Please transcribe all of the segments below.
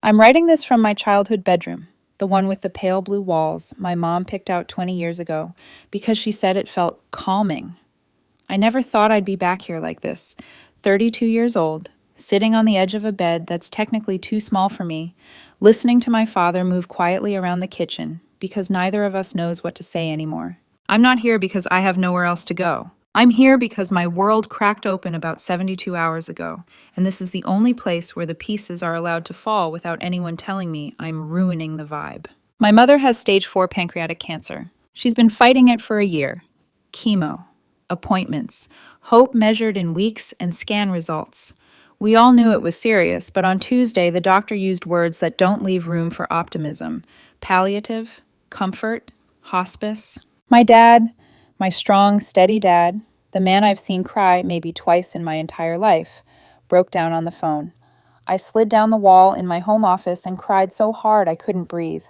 I'm writing this from my childhood bedroom, the one with the pale blue walls my mom picked out 20 years ago because she said it felt calming. I never thought I'd be back here like this, 32 years old, sitting on the edge of a bed that's technically too small for me, listening to my father move quietly around the kitchen because neither of us knows what to say anymore. I'm not here because I have nowhere else to go. I'm here because my world cracked open about 72 hours ago, and this is the only place where the pieces are allowed to fall without anyone telling me I'm ruining the vibe. My mother has stage 4 pancreatic cancer. She's been fighting it for a year. Chemo, appointments, hope measured in weeks, and scan results. We all knew it was serious, but on Tuesday the doctor used words that don't leave room for optimism. Palliative, comfort, hospice. My dad, my strong, steady dad, the man I've seen cry maybe twice in my entire life, broke down on the phone. I slid down the wall in my home office and cried so hard I couldn't breathe.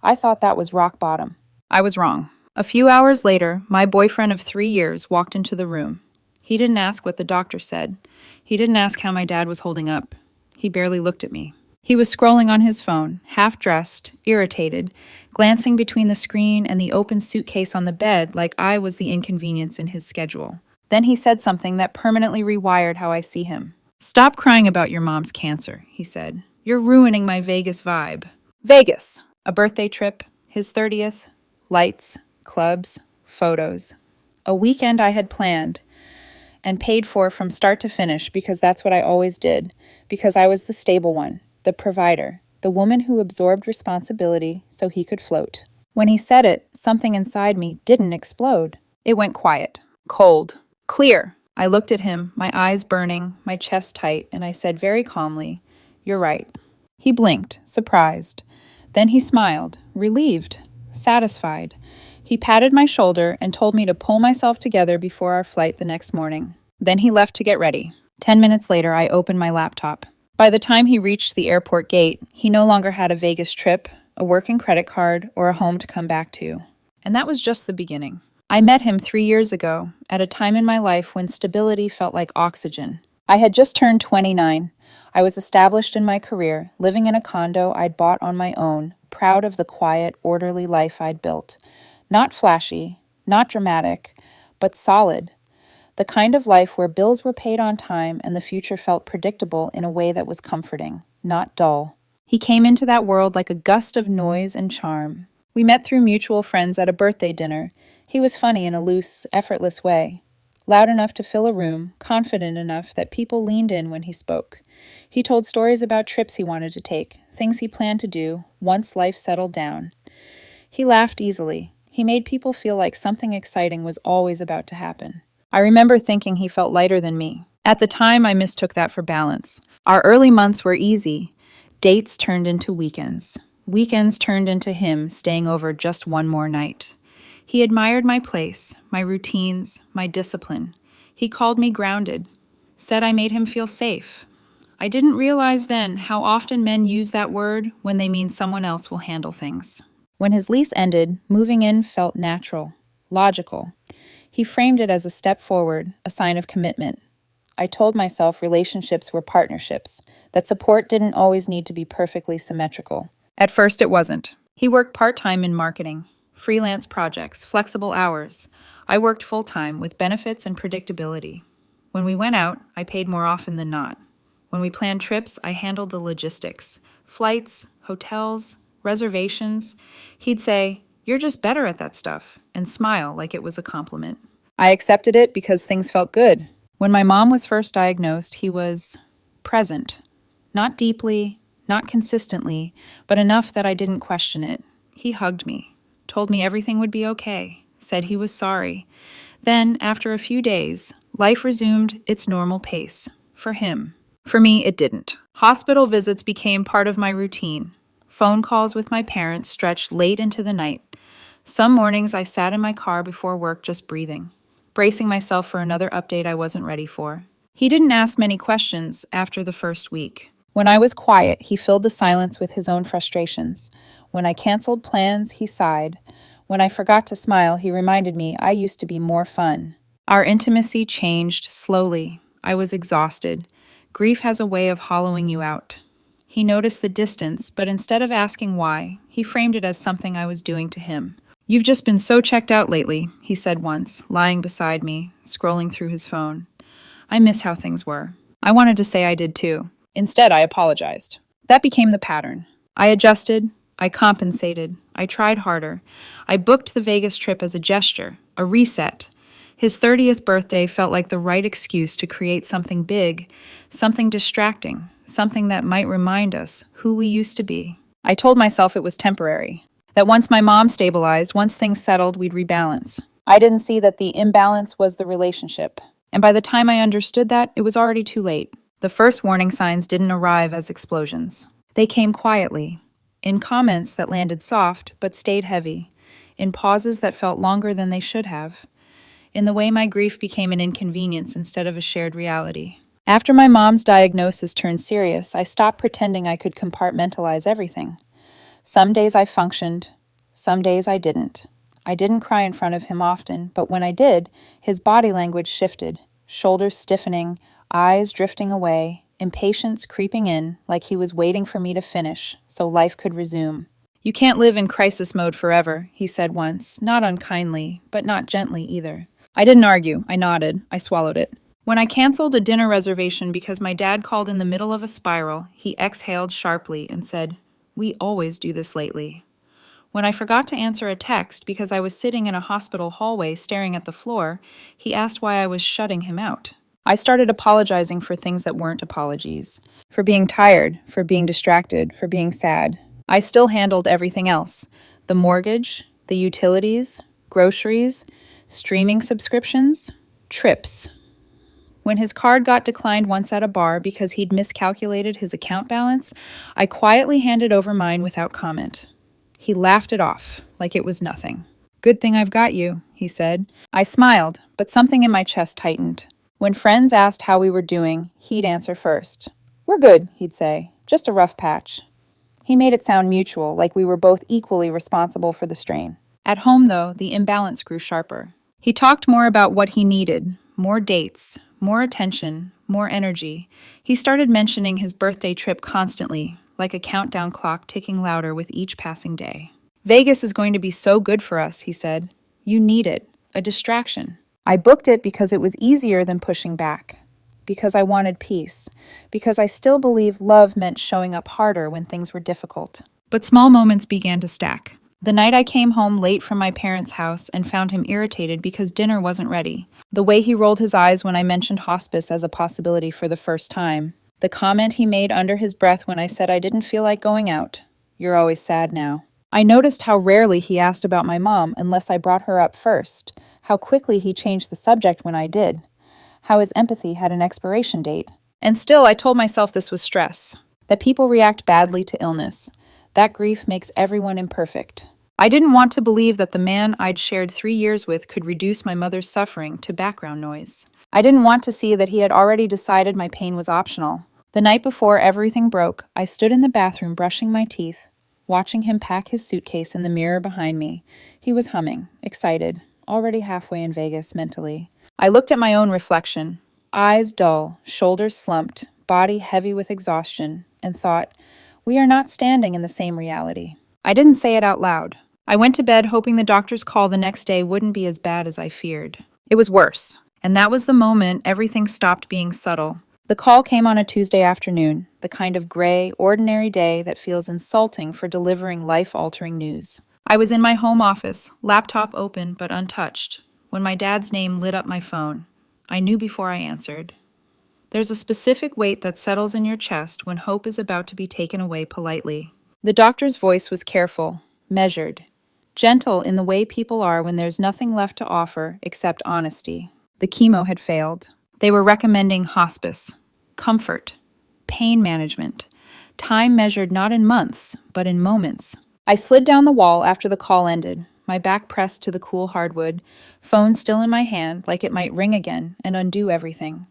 I thought that was rock bottom. I was wrong. A few hours later, my boyfriend of 3 years walked into the room. He didn't ask what the doctor said. He didn't ask how my dad was holding up. He barely looked at me. He was scrolling on his phone, half-dressed, irritated, glancing between the screen and the open suitcase on the bed like I was the inconvenience in his schedule. Then he said something that permanently rewired how I see him. "Stop crying about your mom's cancer," he said. "You're ruining my Vegas vibe." Vegas. A birthday trip, his 30th, lights, clubs, photos. A weekend I had planned and paid for from start to finish because that's what I always did, because I was the stable one, the provider, the woman who absorbed responsibility so he could float. When he said it, something inside me didn't explode. It went quiet, cold, clear. I looked at him, my eyes burning, my chest tight, and I said very calmly, "You're right." He blinked, surprised. Then he smiled, relieved, satisfied. He patted my shoulder and told me to pull myself together before our flight the next morning. Then he left to get ready. 10 minutes later, I opened my laptop. By the time he reached the airport gate, he no longer had a Vegas trip, a working credit card, or a home to come back to. And that was just the beginning. I met him 3 years ago, at a time in my life when stability felt like oxygen. I had just turned 29. I was established in my career, living in a condo I'd bought on my own, proud of the quiet, orderly life I'd built. Not flashy, not dramatic, but solid. The kind of life where bills were paid on time and the future felt predictable in a way that was comforting, not dull. He came into that world like a gust of noise and charm. We met through mutual friends at a birthday dinner. He was funny in a loose, effortless way. Loud enough to fill a room, confident enough that people leaned in when he spoke. He told stories about trips he wanted to take, things he planned to do once life settled down. He laughed easily. He made people feel like something exciting was always about to happen. I remember thinking he felt lighter than me. At the time, I mistook that for balance. Our early months were easy. Dates turned into weekends. Weekends turned into him staying over just one more night. He admired my place, my routines, my discipline. He called me grounded, said I made him feel safe. I didn't realize then how often men use that word when they mean someone else will handle things. When his lease ended, moving in felt natural, logical. He framed it as a step forward, a sign of commitment. I told myself relationships were partnerships, that support didn't always need to be perfectly symmetrical. At first, it wasn't. He worked part-time in marketing, freelance projects, flexible hours. I worked full-time with benefits and predictability. When we went out, I paid more often than not. When we planned trips, I handled the logistics, flights, hotels, reservations. He'd say, "You're just better at that stuff," and smile like it was a compliment. I accepted it because things felt good. When my mom was first diagnosed, he was present. Not deeply, not consistently, but enough that I didn't question it. He hugged me, told me everything would be okay, said he was sorry. Then, after a few days, life resumed its normal pace. For him. For me, it didn't. Hospital visits became part of my routine. Phone calls with my parents stretched late into the night. Some mornings I sat in my car before work just breathing, bracing myself for another update I wasn't ready for. He didn't ask many questions after the first week. When I was quiet, he filled the silence with his own frustrations. When I canceled plans, he sighed. When I forgot to smile, he reminded me I used to be more fun. Our intimacy changed slowly. I was exhausted. Grief has a way of hollowing you out. He noticed the distance, but instead of asking why, he framed it as something I was doing to him. "You've just been so checked out lately," he said once, lying beside me, scrolling through his phone. I miss how things were. I wanted to say I did too. Instead, I apologized. That became the pattern. I adjusted, I compensated, I tried harder. I booked the Vegas trip as a gesture, a reset. His 30th birthday felt like the right excuse to create something big, something distracting, something that might remind us who we used to be. I told myself it was temporary, that once my mom stabilized, once things settled, we'd rebalance. I didn't see that the imbalance was the relationship. And by the time I understood that, it was already too late. The first warning signs didn't arrive as explosions. They came quietly, in comments that landed soft but stayed heavy, in pauses that felt longer than they should have, in the way my grief became an inconvenience instead of a shared reality. After my mom's diagnosis turned serious, I stopped pretending I could compartmentalize everything. Some days I functioned, some days I didn't. I didn't cry in front of him often, but when I did, his body language shifted, shoulders stiffening, eyes drifting away, impatience creeping in, like he was waiting for me to finish so life could resume. "You can't live in crisis mode forever," he said once, not unkindly, but not gently either. I didn't argue. I nodded. I swallowed it. When I canceled a dinner reservation because my dad called in the middle of a spiral, he exhaled sharply and said, "We always do this lately." When I forgot to answer a text because I was sitting in a hospital hallway staring at the floor, he asked why I was shutting him out. I started apologizing for things that weren't apologies. For being tired, for being distracted, for being sad. I still handled everything else. The mortgage, the utilities, groceries, streaming subscriptions, trips. When his card got declined once at a bar because he'd miscalculated his account balance, I quietly handed over mine without comment. He laughed it off, like it was nothing. "Good thing I've got you," he said. I smiled, but something in my chest tightened. When friends asked how we were doing, he'd answer first. "We're good," he'd say. "Just a rough patch." He made it sound mutual, like we were both equally responsible for the strain. At home, though, the imbalance grew sharper. He talked more about what he needed, more dates, more attention, more energy. He started mentioning his birthday trip constantly, like a countdown clock ticking louder with each passing day. "Vegas is going to be so good for us," he said. "You need it, a distraction." I booked it because it was easier than pushing back, because I wanted peace, because I still believed love meant showing up harder when things were difficult. But small moments began to stack. The night I came home late from my parents' house and found him irritated because dinner wasn't ready. The way he rolled his eyes when I mentioned hospice as a possibility for the first time. The comment he made under his breath when I said I didn't feel like going out. "You're always sad now." I noticed how rarely he asked about my mom unless I brought her up first, how quickly he changed the subject when I did, how his empathy had an expiration date. And still, I told myself this was stress, that people react badly to illness, that grief makes everyone imperfect. I didn't want to believe that the man I'd shared 3 years with could reduce my mother's suffering to background noise. I didn't want to see that he had already decided my pain was optional. The night before everything broke, I stood in the bathroom brushing my teeth, watching him pack his suitcase in the mirror behind me. He was humming, excited, already halfway in Vegas mentally. I looked at my own reflection, eyes dull, shoulders slumped, body heavy with exhaustion, and thought, we are not standing in the same reality. I didn't say it out loud. I went to bed hoping the doctor's call the next day wouldn't be as bad as I feared. It was worse, and that was the moment everything stopped being subtle. The call came on a Tuesday afternoon, the kind of gray, ordinary day that feels insulting for delivering life-altering news. I was in my home office, laptop open but untouched, when my dad's name lit up my phone. I knew before I answered. There's a specific weight that settles in your chest when hope is about to be taken away politely. The doctor's voice was careful, measured, gentle in the way people are when there's nothing left to offer except honesty. The chemo had failed. They were recommending hospice, comfort, pain management, time measured not in months, but in moments. I slid down the wall after the call ended, my back pressed to the cool hardwood, phone still in my hand like it might ring again and undo everything.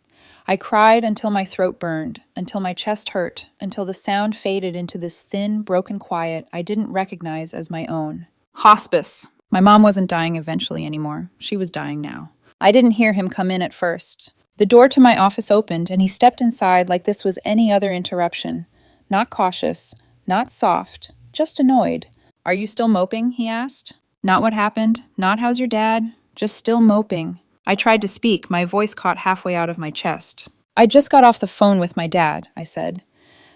I cried until my throat burned, until my chest hurt, until the sound faded into this thin, broken quiet I didn't recognize as my own. Hospice. My mom wasn't dying eventually anymore. She was dying now. I didn't hear him come in at first. The door to my office opened, and he stepped inside like this was any other interruption. Not cautious, not soft, just annoyed. Are you still moping? He asked. Not what happened, not how's your dad, just still moping. I tried to speak, my voice caught halfway out of my chest. I just got off the phone with my dad, I said.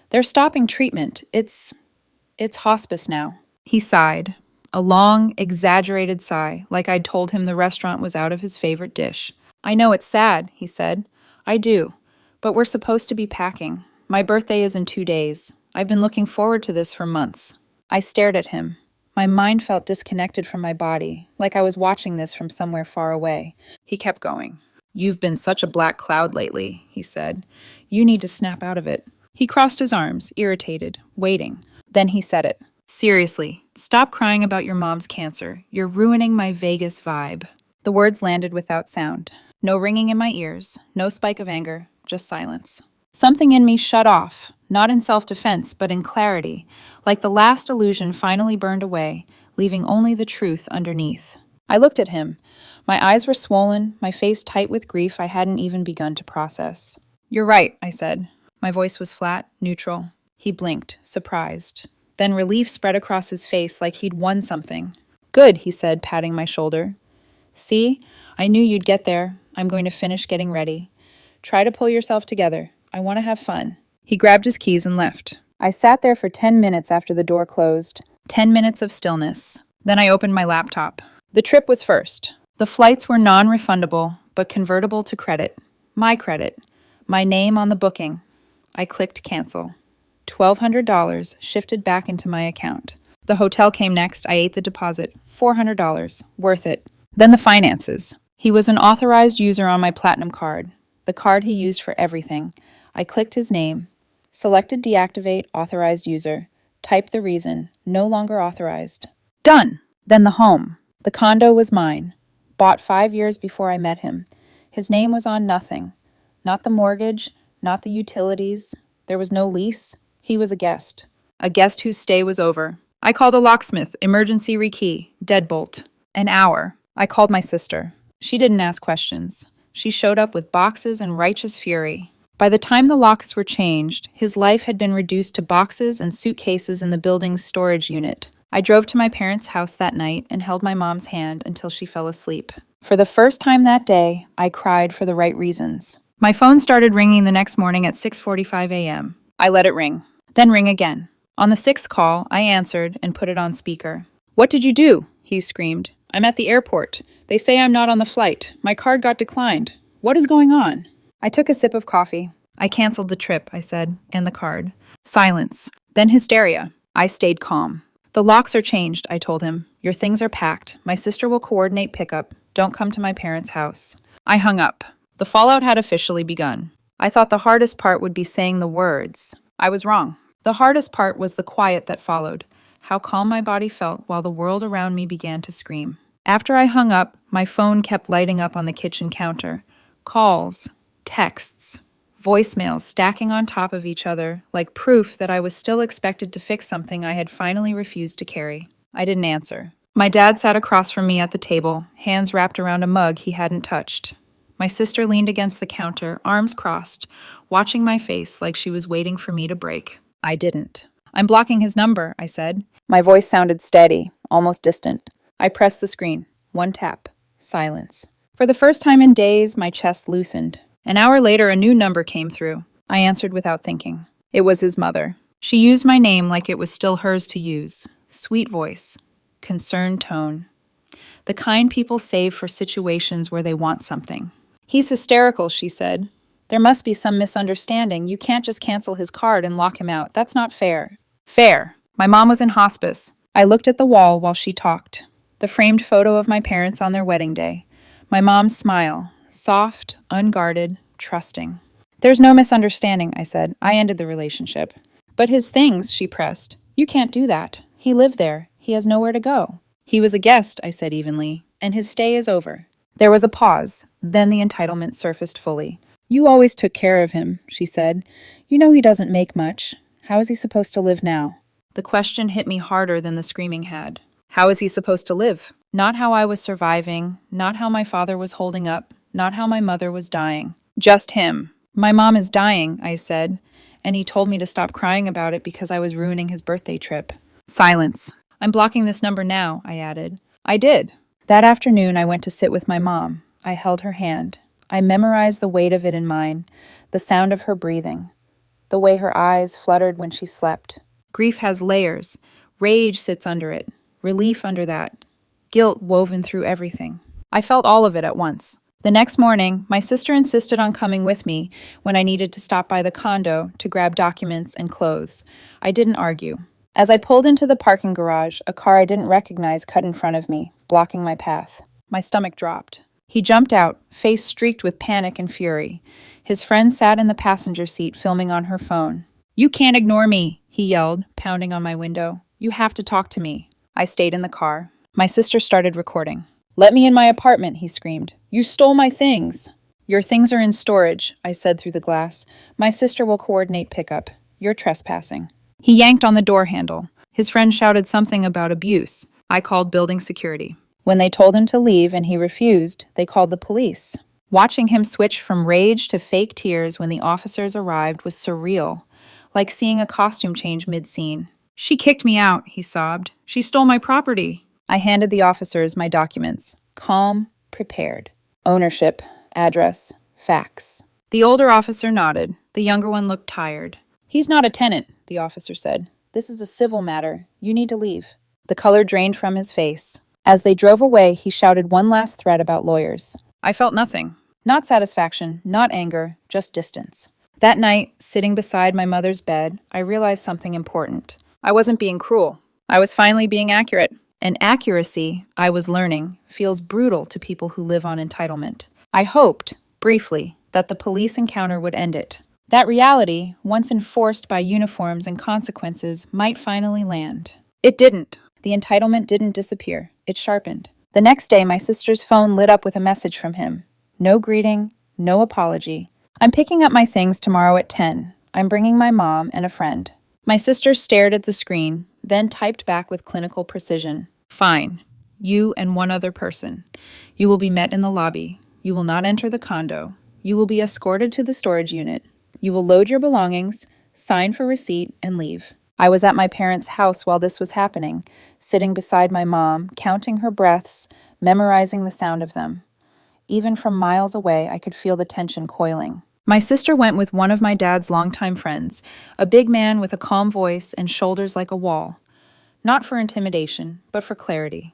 They're stopping treatment. It's hospice now. He sighed. A long, exaggerated sigh, like I'd told him the restaurant was out of his favorite dish. I know it's sad, he said. I do. But we're supposed to be packing. My birthday is in 2 days. I've been looking forward to this for months. I stared at him. My mind felt disconnected from my body, like I was watching this from somewhere far away. He kept going. You've been such a black cloud lately, he said. You need to snap out of it. He crossed his arms, irritated, waiting. Then he said it. Seriously, stop crying about your mom's cancer. You're ruining my Vegas vibe. The words landed without sound. No ringing in my ears, no spike of anger, just silence. Something in me shut off, not in self-defense, but in clarity, like the last illusion finally burned away, leaving only the truth underneath. I looked at him. My eyes were swollen, my face tight with grief I hadn't even begun to process. You're right, I said. My voice was flat, neutral. He blinked, surprised. Then relief spread across his face like he'd won something. Good, he said, patting my shoulder. See, I knew you'd get there. I'm going to finish getting ready. Try to pull yourself together. I want to have fun. He grabbed his keys and left. I sat there for 10 minutes after the door closed. 10 minutes of stillness. Then I opened my laptop. The trip was first. The flights were non-refundable, but convertible to credit. My credit. My name on the booking. I clicked cancel. $1,200 shifted back into my account. The hotel came next. I ate the deposit. $400. Worth it. Then the finances. He was an authorized user on my platinum card. The card he used for everything. I clicked his name. Selected deactivate authorized user. Typed the reason. No longer authorized. Done! Then the home. The condo was mine. Bought 5 years before I met him. His name was on nothing. Not the mortgage, not the utilities. There was no lease. He was a guest. A guest whose stay was over. I called a locksmith, emergency rekey, deadbolt. An hour. I called my sister. She didn't ask questions. She showed up with boxes and righteous fury. By the time the locks were changed, his life had been reduced to boxes and suitcases in the building's storage unit. I drove to my parents' house that night and held my mom's hand until she fell asleep. For the first time that day, I cried for the right reasons. My phone started ringing the next morning at 6:45 a.m. I let it ring. Then ring again. On the 6th call, I answered and put it on speaker. What did you do? He screamed. I'm at the airport. They say I'm not on the flight. My card got declined. What is going on? I took a sip of coffee. I canceled the trip, I said, and the card. Silence. Then hysteria. I stayed calm. The locks are changed, I told him. Your things are packed. My sister will coordinate pickup. Don't come to my parents' house. I hung up. The fallout had officially begun. I thought the hardest part would be saying the words. I was wrong. The hardest part was the quiet that followed, how calm my body felt while the world around me began to scream. After I hung up, my phone kept lighting up on the kitchen counter. Calls, texts, voicemails stacking on top of each other, like proof that I was still expected to fix something I had finally refused to carry. I didn't answer. My dad sat across from me at the table, hands wrapped around a mug he hadn't touched. My sister leaned against the counter, arms crossed, watching my face like she was waiting for me to break. I didn't. I'm blocking his number, I said. My voice sounded steady, almost distant. I pressed the screen. One tap. Silence. For the first time in days, my chest loosened. An hour later, a new number came through. I answered without thinking. It was his mother. She used my name like it was still hers to use. Sweet voice. Concerned tone. The kind people save for situations where they want something. He's hysterical, she said. There must be some misunderstanding. You can't just cancel his card and lock him out. That's not fair. Fair. My mom was in hospice. I looked at the wall while she talked. The framed photo of my parents on their wedding day. My mom's smile. Soft, unguarded, trusting. There's no misunderstanding, I said. I ended the relationship. But his things, she pressed. You can't do that. He lived there. He has nowhere to go. He was a guest, I said evenly, and his stay is over. There was a pause. Then the entitlement surfaced fully. You always took care of him, she said. You know he doesn't make much. How is he supposed to live now? The question hit me harder than the screaming had. How is he supposed to live? Not how I was surviving, not how my father was holding up, not how my mother was dying. Just him. My mom is dying, I said, and he told me to stop crying about it because I was ruining his birthday trip. Silence. I'm blocking this number now, I added. I did. That afternoon, I went to sit with my mom. I held her hand. I memorized the weight of it in mine, the sound of her breathing, the way her eyes fluttered when she slept. Grief has layers. Rage sits under it, relief under that, guilt woven through everything. I felt all of it at once. The next morning, my sister insisted on coming with me when I needed to stop by the condo to grab documents and clothes. I didn't argue. As I pulled into the parking garage, a car I didn't recognize cut in front of me, blocking my path. My stomach dropped. He jumped out, face streaked with panic and fury. His friend sat in the passenger seat, filming on her phone. "You can't ignore me," he yelled, pounding on my window. "You have to talk to me." I stayed in the car. My sister started recording. "Let me in my apartment," he screamed. "You stole my things." "Your things are in storage," I said through the glass. "My sister will coordinate pickup. You're trespassing." He yanked on the door handle. His friend shouted something about abuse. I called building security. When they told him to leave and he refused, they called the police. Watching him switch from rage to fake tears when the officers arrived was surreal, like seeing a costume change mid-scene. "She kicked me out," he sobbed. "She stole my property." I handed the officers my documents. Calm, prepared. Ownership, address, facts. The older officer nodded. The younger one looked tired. "He's not a tenant," the officer said. "This is a civil matter. You need to leave." The color drained from his face. As they drove away, he shouted one last threat about lawyers. I felt nothing. Not satisfaction, not anger, just distance. That night, sitting beside my mother's bed, I realized something important. I wasn't being cruel. I was finally being accurate. And accuracy, I was learning, feels brutal to people who live on entitlement. I hoped, briefly, that the police encounter would end it. That reality, once enforced by uniforms and consequences, might finally land. It didn't. The entitlement didn't disappear. It sharpened. The next day, my sister's phone lit up with a message from him. No greeting, no apology. "I'm picking up my things tomorrow at 10. I'm bringing my mom and a friend." My sister stared at the screen, then typed back with clinical precision. "Fine. You and one other person. You will be met in the lobby. You will not enter the condo. You will be escorted to the storage unit. You will load your belongings, sign for receipt, and leave." I was at my parents' house while this was happening, sitting beside my mom, counting her breaths, memorizing the sound of them. Even from miles away, I could feel the tension coiling. My sister went with one of my dad's longtime friends, a big man with a calm voice and shoulders like a wall. Not for intimidation, but for clarity.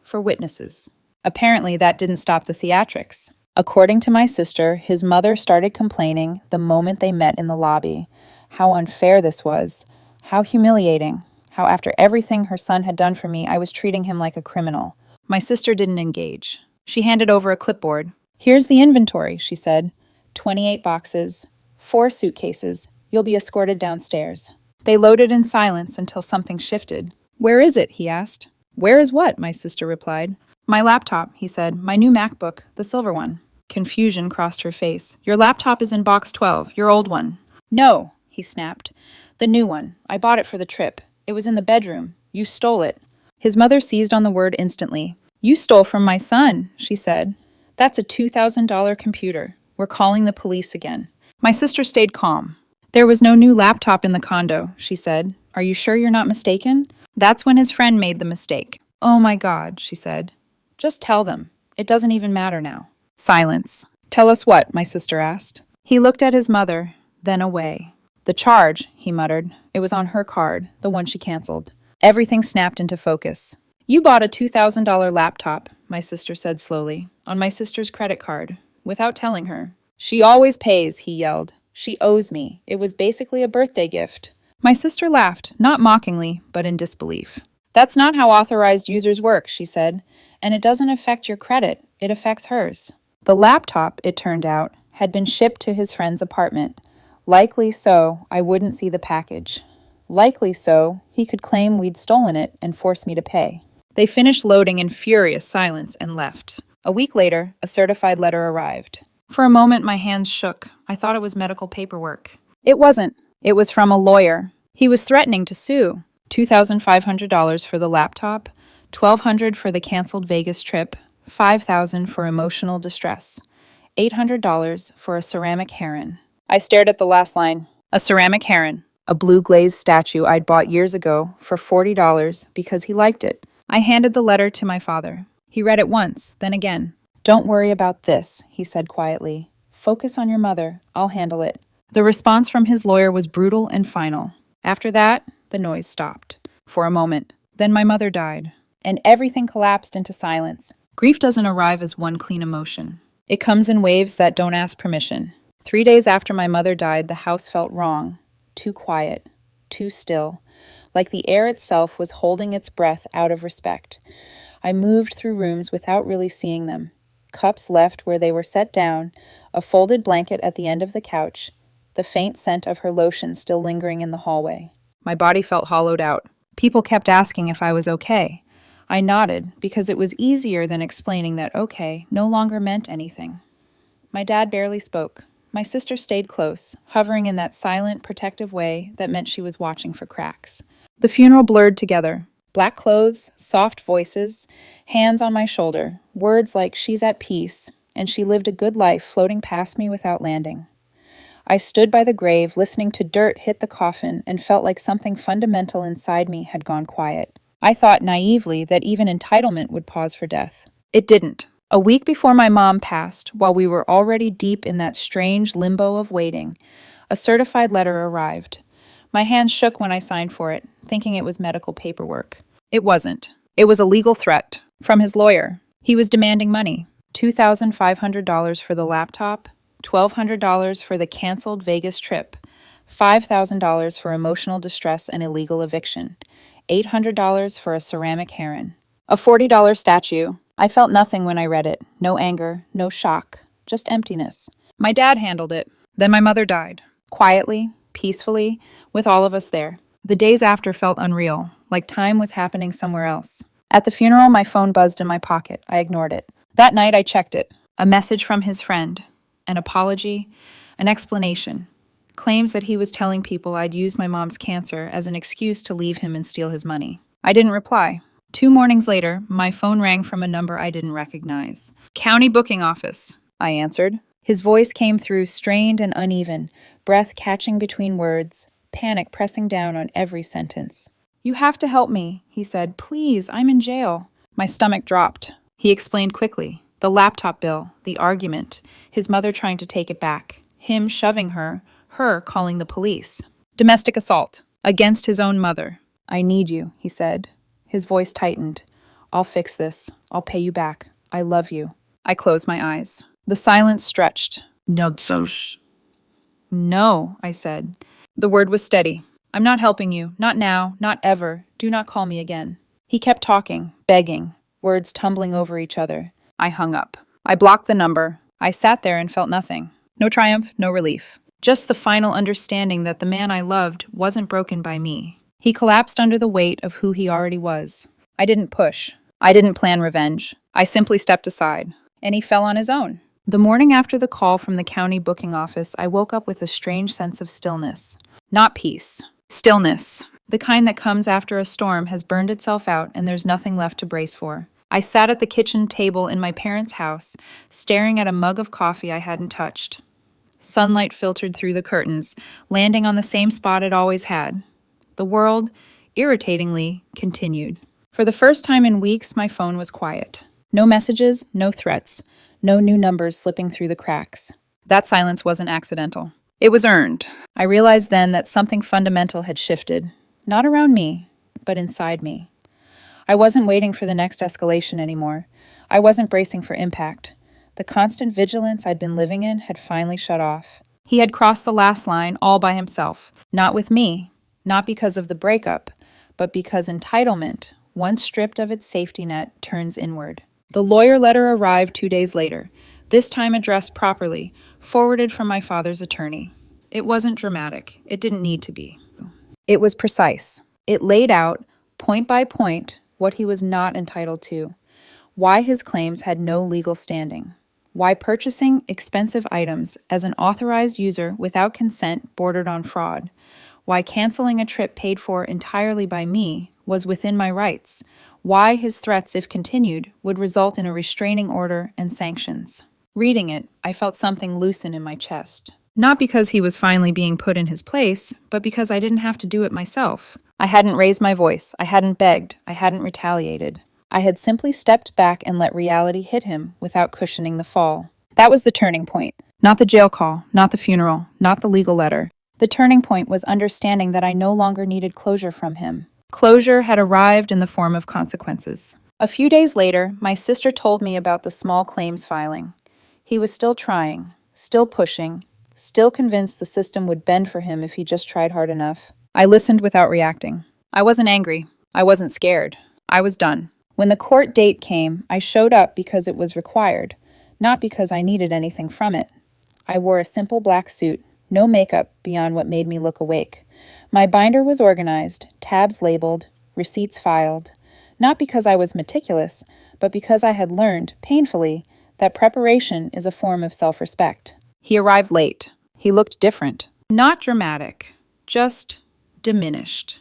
For witnesses. Apparently, that didn't stop the theatrics. According to my sister, his mother started complaining the moment they met in the lobby. How unfair this was. How humiliating. How after everything her son had done for me, I was treating him like a criminal. My sister didn't engage. She handed over a clipboard. "Here's the inventory," she said. 28 boxes, 4 suitcases. You'll be escorted downstairs. They loaded in silence until something shifted. "Where is it?" he asked. "Where is what?" my sister replied. "My laptop," he said. "My new MacBook, the silver one." Confusion crossed her face. "Your laptop is in box 12, your old one." "No," he snapped. "The new one. I bought it for the trip. It was in the bedroom. You stole it." His mother seized on the word instantly. "You stole from my son," she said. "That's a $2,000 computer. We're calling the police again." My sister stayed calm. "There was no new laptop in the condo," she said. "Are you sure you're not mistaken?" That's when his friend made the mistake. "Oh my God," she said. "Just tell them. It doesn't even matter now." Silence. "Tell us what?" my sister asked. He looked at his mother, then away. "The charge," he muttered. "It was on her card, the one she canceled." Everything snapped into focus. "You bought a $2,000 laptop," my sister said slowly, "on my sister's credit card, without telling her." "She always pays," he yelled. "She owes me. It was basically a birthday gift." My sister laughed, not mockingly, but in disbelief. "That's not how authorized users work," she said. "And it doesn't affect your credit. It affects hers." The laptop, it turned out, had been shipped to his friend's apartment. Likely so, I wouldn't see the package. Likely so, he could claim we'd stolen it and force me to pay. They finished loading in furious silence and left. A week later, a certified letter arrived. For a moment, my hands shook. I thought it was medical paperwork. It wasn't. It was from a lawyer. He was threatening to sue. $2,500 for the laptop, $1,200 for the canceled Vegas trip, $5,000 for emotional distress, $800 for a ceramic heron. I stared at the last line. A ceramic heron, a blue glazed statue I'd bought years ago for $40 because he liked it. I handed the letter to my father. He read it once, then again. "Don't worry about this," he said quietly. "Focus on your mother. I'll handle it." The response from his lawyer was brutal and final. After that, the noise stopped. For a moment. Then my mother died. And everything collapsed into silence. Grief doesn't arrive as one clean emotion. It comes in waves that don't ask permission. 3 days after my mother died, the house felt wrong. Too quiet. Too still. Like the air itself was holding its breath out of respect. I moved through rooms without really seeing them. Cups left where they were set down, a folded blanket at the end of the couch, the faint scent of her lotion still lingering in the hallway. My body felt hollowed out. People kept asking if I was okay. I nodded because it was easier than explaining that okay no longer meant anything. My dad barely spoke. My sister stayed close, hovering in that silent, protective way that meant she was watching for cracks. The funeral blurred together. Black clothes, soft voices, hands on my shoulder, words like "she's at peace," and "she lived a good life" floating past me without landing. I stood by the grave, listening to dirt hit the coffin, and felt like something fundamental inside me had gone quiet. I thought naively that even entitlement would pause for death. It didn't. A week before my mom passed, while we were already deep in that strange limbo of waiting, a certified letter arrived. My hands shook when I signed for it, thinking it was medical paperwork. It wasn't. It was a legal threat from his lawyer. He was demanding money. $2,500 for the laptop, $1,200 for the canceled Vegas trip, $5,000 for emotional distress and illegal eviction, $800 for a ceramic heron. A $40 statue. I felt nothing when I read it. No anger, no shock, just emptiness. My dad handled it. Then my mother died. Quietly, peacefully, with all of us there. The days after felt unreal, like time was happening somewhere else. At the funeral, my phone buzzed in my pocket. I ignored it. That night, I checked it. A message from his friend. An apology. An explanation. Claims that he was telling people I'd used my mom's cancer as an excuse to leave him and steal his money. I didn't reply. 2 mornings later, my phone rang from a number I didn't recognize. "County booking office," I answered. His voice came through strained and uneven, breath catching between words, panic pressing down on every sentence. "You have to help me," he said. "Please, I'm in jail." My stomach dropped. He explained quickly. The laptop bill, the argument, his mother trying to take it back, him shoving her calling the police. Domestic assault, against his own mother. "I need you," he said. His voice tightened. "I'll fix this. I'll pay you back. I love you." I closed my eyes. The silence stretched. "No, No, I said. The word was steady. "I'm not helping you. Not now. Not ever. Do not call me again." He kept talking, begging, words tumbling over each other. I hung up. I blocked the number. I sat there and felt nothing. No triumph, no relief. Just the final understanding that the man I loved wasn't broken by me. He collapsed under the weight of who he already was. I didn't push. I didn't plan revenge. I simply stepped aside. And he fell on his own. The morning after the call from the county booking office, I woke up with a strange sense of stillness. Not peace. Stillness. The kind that comes after a storm has burned itself out and there's nothing left to brace for. I sat at the kitchen table in my parents' house, staring at a mug of coffee I hadn't touched. Sunlight filtered through the curtains, landing on the same spot it always had. The world, irritatingly, continued. For the first time in weeks, my phone was quiet. No messages, no threats, no new numbers slipping through the cracks. That silence wasn't accidental. It was earned. I realized then that something fundamental had shifted. Not around me, but inside me. I wasn't waiting for the next escalation anymore. I wasn't bracing for impact. The constant vigilance I'd been living in had finally shut off. He had crossed the last line all by himself. Not with me. Not because of the breakup, but because entitlement, once stripped of its safety net, turns inward. The lawyer letter arrived 2 days later, this time addressed properly, forwarded from my father's attorney. It wasn't dramatic. It didn't need to be. It was precise. It laid out, point by point, what he was not entitled to, why his claims had no legal standing, why purchasing expensive items as an authorized user without consent bordered on fraud, why canceling a trip paid for entirely by me was within my rights, why his threats, if continued, would result in a restraining order and sanctions. Reading it, I felt something loosen in my chest. Not because he was finally being put in his place, but because I didn't have to do it myself. I hadn't raised my voice, I hadn't begged, I hadn't retaliated. I had simply stepped back and let reality hit him without cushioning the fall. That was the turning point. Not the jail call, not the funeral, not the legal letter. The turning point was understanding that I no longer needed closure from him. Closure had arrived in the form of consequences. A few days later, my sister told me about the small claims filing. He was still trying, still pushing, still convinced the system would bend for him if he just tried hard enough. I listened without reacting. I wasn't angry. I wasn't scared. I was done. When the court date came, I showed up because it was required, not because I needed anything from it. I wore a simple black suit, no makeup beyond what made me look awake. My binder was organized, tabs labeled, receipts filed, not because I was meticulous, but because I had learned, painfully, that preparation is a form of self-respect. He arrived late. He looked different. Not dramatic, just diminished,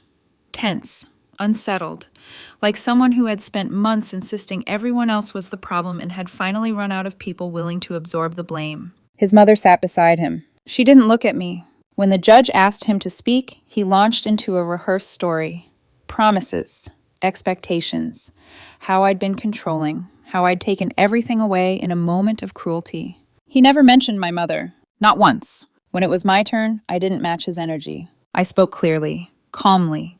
tense, unsettled, like someone who had spent months insisting everyone else was the problem and had finally run out of people willing to absorb the blame. His mother sat beside him. She didn't look at me. When the judge asked him to speak, he launched into a rehearsed story. Promises, expectations, how I'd been controlling, how I'd taken everything away in a moment of cruelty. He never mentioned my mother. Not once. When it was my turn, I didn't match his energy. I spoke clearly, calmly.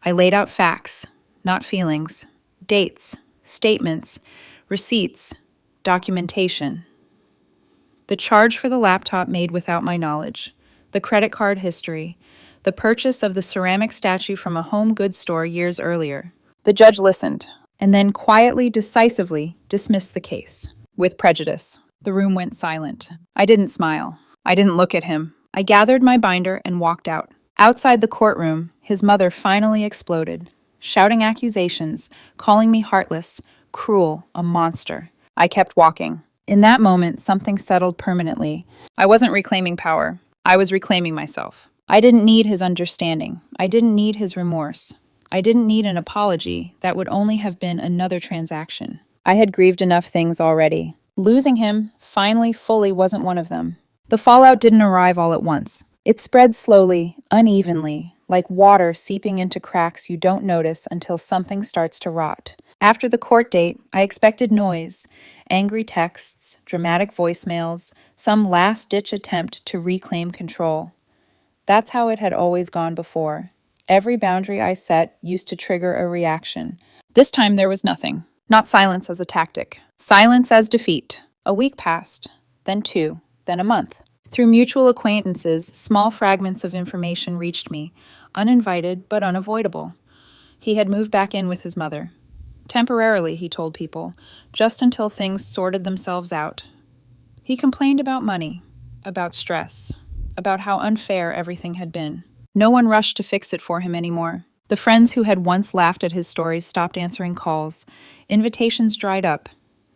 I laid out facts, not feelings, dates, statements, receipts, documentation. The charge for the laptop made without my knowledge, the credit card history, the purchase of the ceramic statue from a home goods store years earlier. The judge listened, and then quietly, decisively dismissed the case. With prejudice, the room went silent. I didn't smile. I didn't look at him. I gathered my binder and walked out. Outside the courtroom, his mother finally exploded, shouting accusations, calling me heartless, cruel, a monster. I kept walking. In that moment, something settled permanently. I wasn't reclaiming power. I was reclaiming myself. I didn't need his understanding. I didn't need his remorse. I didn't need an apology that would only have been another transaction. I had grieved enough things already. Losing him, finally, fully, wasn't one of them. The fallout didn't arrive all at once. It spread slowly, unevenly, like water seeping into cracks you don't notice until something starts to rot. After the court date, I expected noise, angry texts, dramatic voicemails, some last-ditch attempt to reclaim control. That's how it had always gone before. Every boundary I set used to trigger a reaction. This time there was nothing. Not silence as a tactic. Silence as defeat. A week passed, then 2, then a month. Through mutual acquaintances, small fragments of information reached me, uninvited but unavoidable. He had moved back in with his mother. Temporarily, he told people, just until things sorted themselves out. He complained about money, about stress, about how unfair everything had been. No one rushed to fix it for him anymore. The friends who had once laughed at his stories stopped answering calls. Invitations dried up.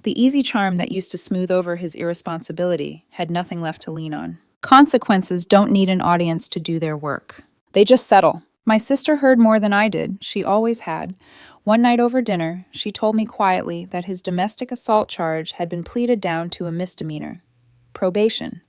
The easy charm that used to smooth over his irresponsibility had nothing left to lean on. Consequences don't need an audience to do their work. They just settle. My sister heard more than I did. She always had. One night over dinner, she told me quietly that his domestic assault charge had been pleaded down to a misdemeanor. Probation.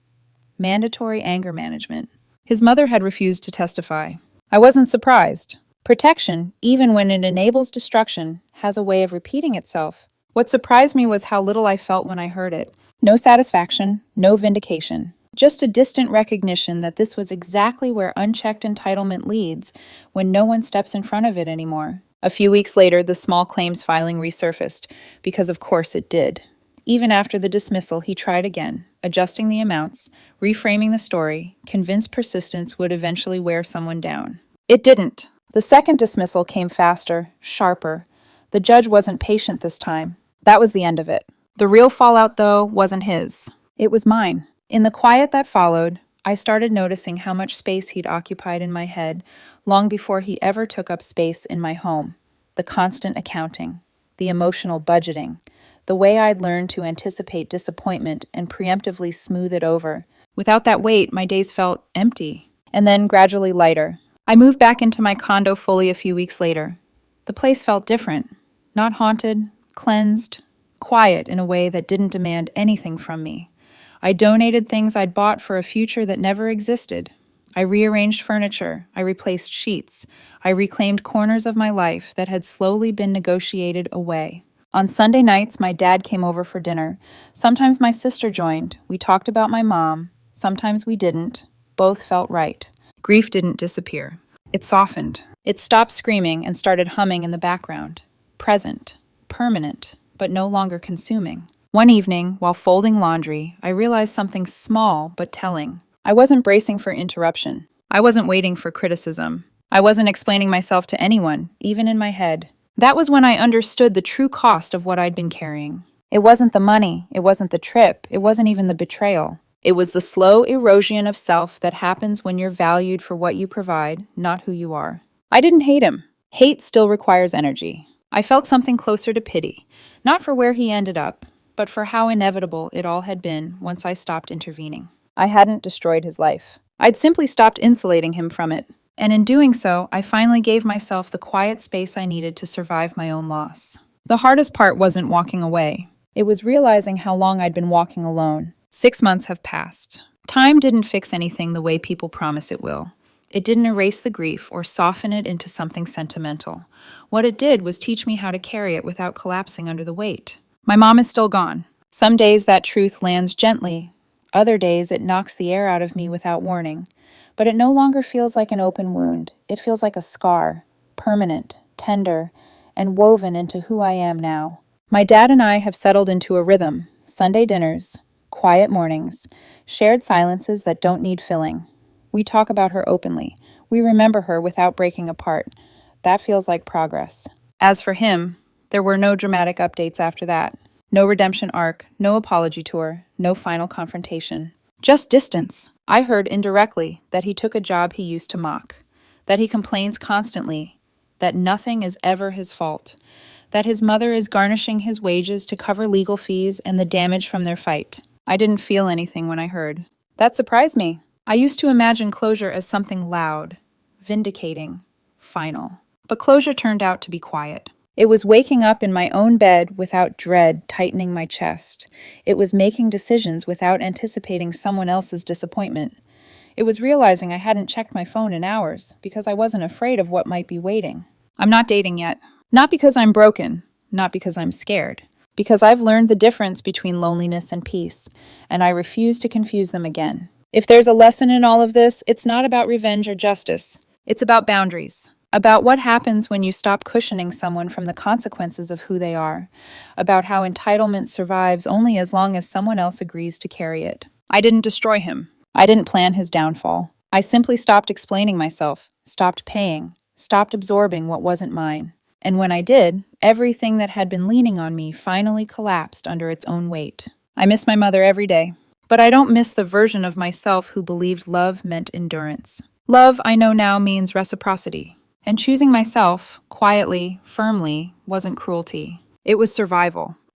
Mandatory anger management. His mother had refused to testify. I wasn't surprised. Protection, even when it enables destruction, has a way of repeating itself. What surprised me was how little I felt when I heard it. No satisfaction, no vindication. Just a distant recognition that this was exactly where unchecked entitlement leads when no one steps in front of it anymore. A few weeks later, the small claims filing resurfaced, because of course it did. Even after the dismissal, he tried again, adjusting the amounts, reframing the story, convinced persistence would eventually wear someone down. It didn't. The second dismissal came faster, sharper. The judge wasn't patient this time. That was the end of it. The real fallout, though, wasn't his. It was mine. In the quiet that followed, I started noticing how much space he'd occupied in my head long before he ever took up space in my home. The constant accounting, the emotional budgeting, the way I'd learned to anticipate disappointment and preemptively smooth it over. Without that weight, my days felt empty, and then gradually lighter. I moved back into my condo fully a few weeks later. The place felt different, not haunted, cleansed, quiet in a way that didn't demand anything from me. I donated things I'd bought for a future that never existed. I rearranged furniture. I replaced sheets. I reclaimed corners of my life that had slowly been negotiated away. On Sunday nights, my dad came over for dinner. Sometimes my sister joined. We talked about my mom. Sometimes we didn't. Both felt right. Grief didn't disappear. It softened. It stopped screaming and started humming in the background. Present, permanent, but no longer consuming. One evening, while folding laundry, I realized something small but telling. I wasn't bracing for interruption. I wasn't waiting for criticism. I wasn't explaining myself to anyone, even in my head. That was when I understood the true cost of what I'd been carrying. It wasn't the money, it wasn't the trip, it wasn't even the betrayal. It was the slow erosion of self that happens when you're valued for what you provide, not who you are. I didn't hate him. Hate still requires energy. I felt something closer to pity, not for where he ended up, but for how inevitable it all had been once I stopped intervening. I hadn't destroyed his life. I'd simply stopped insulating him from it. And in doing so, I finally gave myself the quiet space I needed to survive my own loss. The hardest part wasn't walking away. It was realizing how long I'd been walking alone. 6 months have passed. Time didn't fix anything the way people promise it will. It didn't erase the grief or soften it into something sentimental. What it did was teach me how to carry it without collapsing under the weight. My mom is still gone. Some days that truth lands gently. Other days it knocks the air out of me without warning. But it no longer feels like an open wound. It feels like a scar, permanent, tender, and woven into who I am now. My dad and I have settled into a rhythm. Sunday dinners, quiet mornings, shared silences that don't need filling. We talk about her openly. We remember her without breaking apart. That feels like progress. As for him, there were no dramatic updates after that. No redemption arc, no apology tour, no final confrontation. Just distance. I heard indirectly that he took a job he used to mock, that he complains constantly, that nothing is ever his fault, that his mother is garnishing his wages to cover legal fees and the damage from their fight. I didn't feel anything when I heard. That surprised me. I used to imagine closure as something loud, vindicating, final. But closure turned out to be quiet. It was waking up in my own bed without dread tightening my chest. It was making decisions without anticipating someone else's disappointment. It was realizing I hadn't checked my phone in hours because I wasn't afraid of what might be waiting. I'm not dating yet. Not because I'm broken, not because I'm scared. Because I've learned the difference between loneliness and peace, and I refuse to confuse them again. If there's a lesson in all of this, it's not about revenge or justice. It's about boundaries. About what happens when you stop cushioning someone from the consequences of who they are. About how entitlement survives only as long as someone else agrees to carry it. I didn't destroy him. I didn't plan his downfall. I simply stopped explaining myself, stopped paying, stopped absorbing what wasn't mine. And when I did, everything that had been leaning on me finally collapsed under its own weight. I miss my mother every day. But I don't miss the version of myself who believed love meant endurance. Love, I know now, means reciprocity. And choosing myself, quietly, firmly, wasn't cruelty. It was survival.